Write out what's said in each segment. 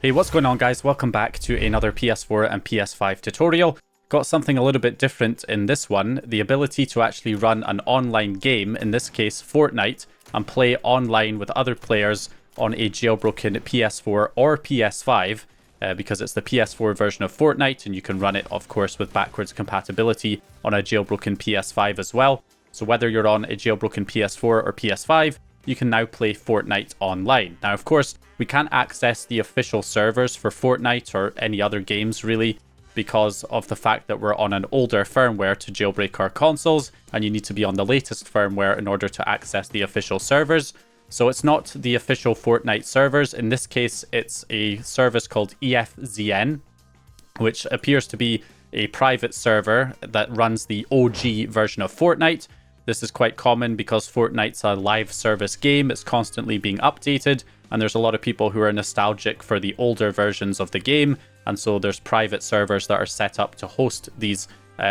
Hey, what's going on guys? Welcome back to another PS4 and PS5 tutorial. Got something a little bit different in this one, the ability to actually run an online game, in this case Fortnite, and play online with other players on a jailbroken PS4 or PS5, because it's the PS4 version of Fortnite and you can run it of course with backwards compatibility on a jailbroken PS5 as well. So whether you're on a jailbroken PS4 or PS5, you can now play Fortnite online. Now, of course, we can't access the official servers for Fortnite or any other games really, because of the fact that we're on an older firmware to jailbreak our consoles, and you need to be on the latest firmware in order to access the official servers. So it's not the official Fortnite servers. In this case, it's a service called EFZN, which appears to be a private server that runs the OG version of Fortnite. This is quite common because Fortnite's a live service game. It's constantly being updated, and there's a lot of people who are nostalgic for the older versions of the game. And so there's private servers that are set up to host these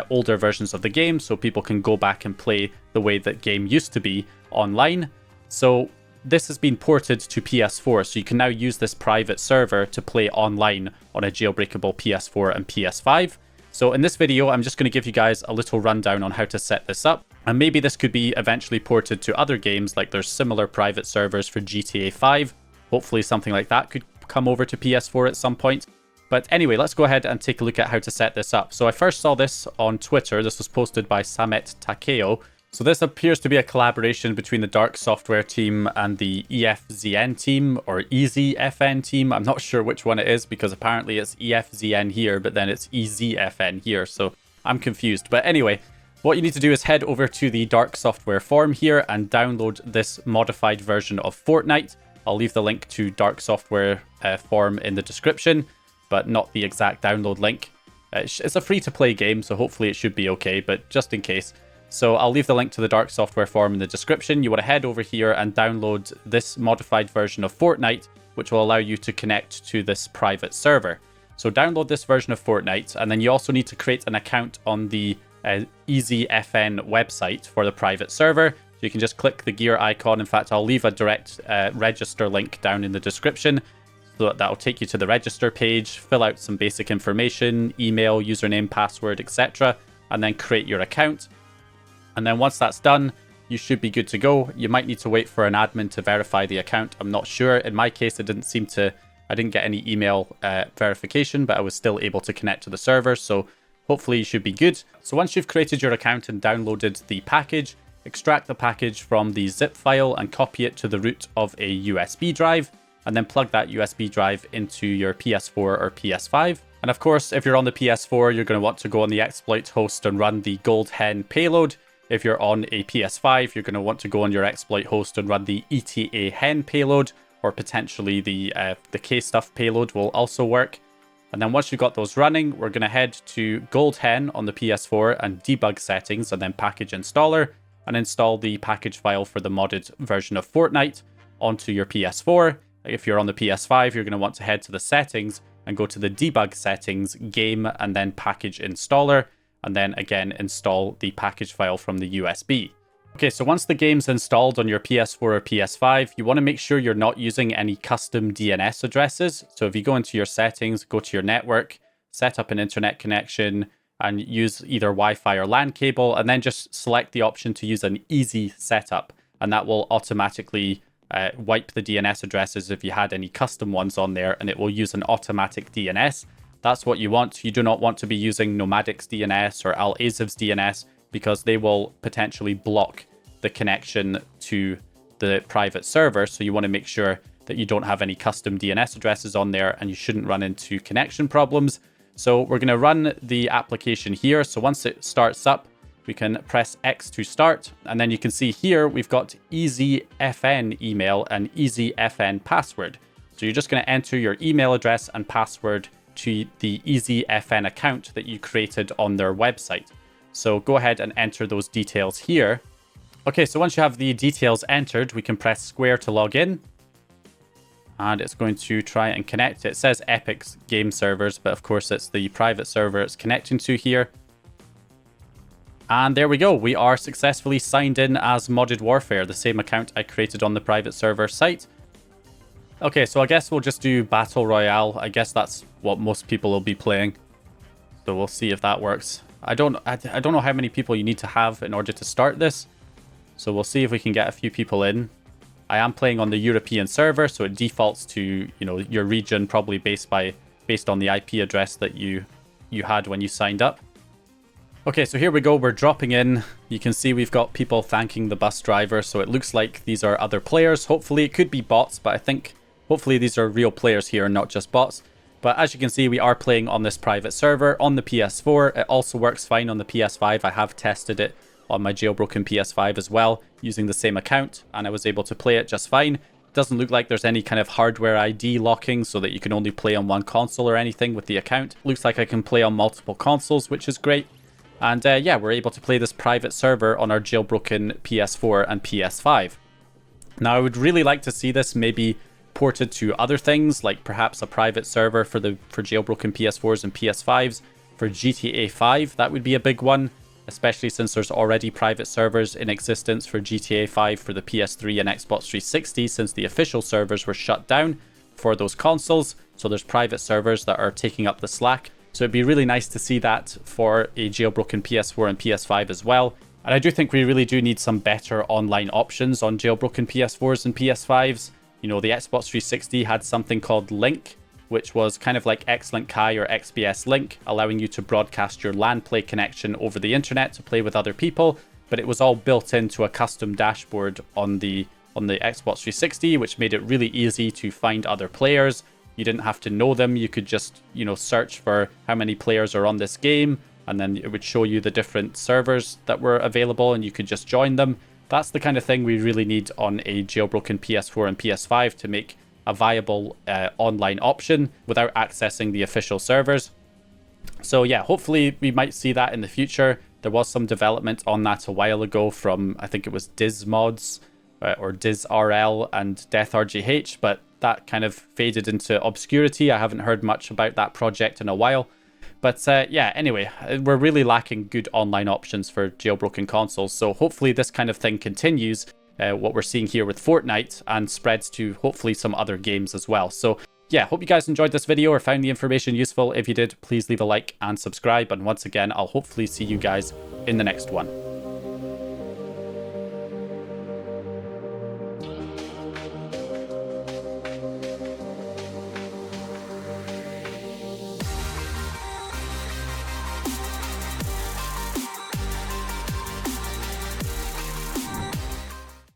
older versions of the game, so people can go back and play the way that game used to be online. So this has been ported to PS4, so you can now use this private server to play online on a jailbreakable PS4 and PS5. So in this video, I'm just going to give you guys a little rundown on how to set this up. And maybe this could be eventually ported to other games, like there's similar private servers for GTA 5. Hopefully something like that could come over to PS4 at some point. But anyway, let's go ahead and take a look at how to set this up. So I first saw this on Twitter. This was posted by Samet Takeo. So this appears to be a collaboration between the Dark Software team and the EFZN team, or EZFN team. I'm not sure which one it is because apparently it's EFZN here, but then it's EZFN here. So I'm confused. But anyway, what you need to do is head over to the Dark Software forum here and download this modified version of Fortnite. I'll leave the link to Dark Software forum in the description, but not the exact download link. It's a free-to-play game, so hopefully it should be okay, but just in case. So I'll leave the link to the Dark Software forum in the description. You want to head over here and download this modified version of Fortnite, which will allow you to connect to this private server. So download this version of Fortnite, and then you also need to create an account on the EZFN website for the private server. So you can just click the gear icon. In fact, I'll leave a direct register link down in the description. So that'll take you to the register page, fill out some basic information, email, username, password, etc., and then create your account. And then once that's done, you should be good to go. You might need to wait for an admin to verify the account. I'm not sure. In my case, I didn't get any email verification, but I was still able to connect to the server. So hopefully you should be good. So once you've created your account and downloaded the package, extract the package from the zip file and copy it to the root of a USB drive, and then plug that USB drive into your PS4 or PS5. And of course, if you're on the PS4, you're going to want to go on the exploit host and run the Gold Hen payload. If you're on a PS5, you're going to want to go on your exploit host and run the ETA Hen payload, or potentially the K-Stuff payload will also work. And then once you've got those running, we're going to head to Gold Hen on the PS4 and debug settings, and then package installer, and install the package file for the modded version of Fortnite onto your PS4. If you're on the PS5, you're going to want to head to the settings and go to the debug settings, game, and then package installer, and then again install the package file from the USB. Okay, so once the game's installed on your PS4 or PS5, you want to make sure you're not using any custom DNS addresses. So if you go into your settings, go to your network, set up an internet connection, and use either Wi-Fi or LAN cable, and then just select the option to use an easy setup, and that will automatically wipe the DNS addresses if you had any custom ones on there, and it will use an automatic DNS. That's what you want. You do not want to be using Nomadic's DNS or Al-Aziv's DNS, because they will potentially block the connection to the private server. So you want to make sure that you don't have any custom DNS addresses on there, and you shouldn't run into connection problems. So we're going to run the application here. So once it starts up, we can press X to start. And then you can see here, we've got EZFN email and EZFN password. So you're just going to enter your email address and password to the EZFN account that you created on their website. So go ahead and enter those details here. Okay, so once you have the details entered, we can press square to log in. And it's going to try and connect. It says Epic's game servers, but of course it's the private server it's connecting to here. And there we go. We are successfully signed in as Modded Warfare, the same account I created on the private server site. Okay, so I guess we'll just do Battle Royale. I guess that's what most people will be playing. So we'll see if that works. I don't know how many people you need to have in order to start this. So we'll see if we can get a few people in. I am playing on the European server, so it defaults to, you know, your region, probably based on the IP address that you had when you signed up. Okay, so here we go. We're dropping in. You can see we've got people thanking the bus driver, so it looks like these are other players. Hopefully, it could be bots, but I think hopefully these are real players here and not just bots. But as you can see, we are playing on this private server on the PS4. It also works fine on the PS5. I have tested it on my jailbroken PS5 as well, using the same account, and I was able to play it just fine. Doesn't look like there's any kind of hardware ID locking so that you can only play on one console or anything with the account. Looks like I can play on multiple consoles, which is great. And yeah, we're able to play this private server on our jailbroken PS4 and PS5. Now, I would really like to see this maybe ported to other things, like perhaps a private server for jailbroken PS4s and PS5s for GTA 5. That would be a big one, especially since there's already private servers in existence for GTA 5 for the PS3 and Xbox 360, since the official servers were shut down for those consoles. So there's private servers that are taking up the slack. So it'd be really nice to see that for a jailbroken PS4 and PS5 as well. And I do think we really do need some better online options on jailbroken PS4s and PS5s. You know, the Xbox 360 had something called Link, which was kind of like Xlink Kai or XBS Link, allowing you to broadcast your LAN play connection over the internet to play with other people. But it was all built into a custom dashboard on the Xbox 360, which made it really easy to find other players. You didn't have to know them. You could just, you know, search for how many players are on this game, and then it would show you the different servers that were available, and you could just join them. That's the kind of thing we really need on a jailbroken PS4 and PS5 to make a viable online option without accessing the official servers. So yeah, hopefully we might see that in the future. There was some development on that a while ago from, I think it was DizMods or DizRL and DeathRGH, but that kind of faded into obscurity. I haven't heard much about that project in a while. But yeah, anyway, we're really lacking good online options for jailbroken consoles. So hopefully this kind of thing continues, what we're seeing here with Fortnite, and spreads to hopefully some other games as well. So yeah, hope you guys enjoyed this video or found the information useful. If you did, please leave a like and subscribe. And once again, I'll hopefully see you guys in the next one.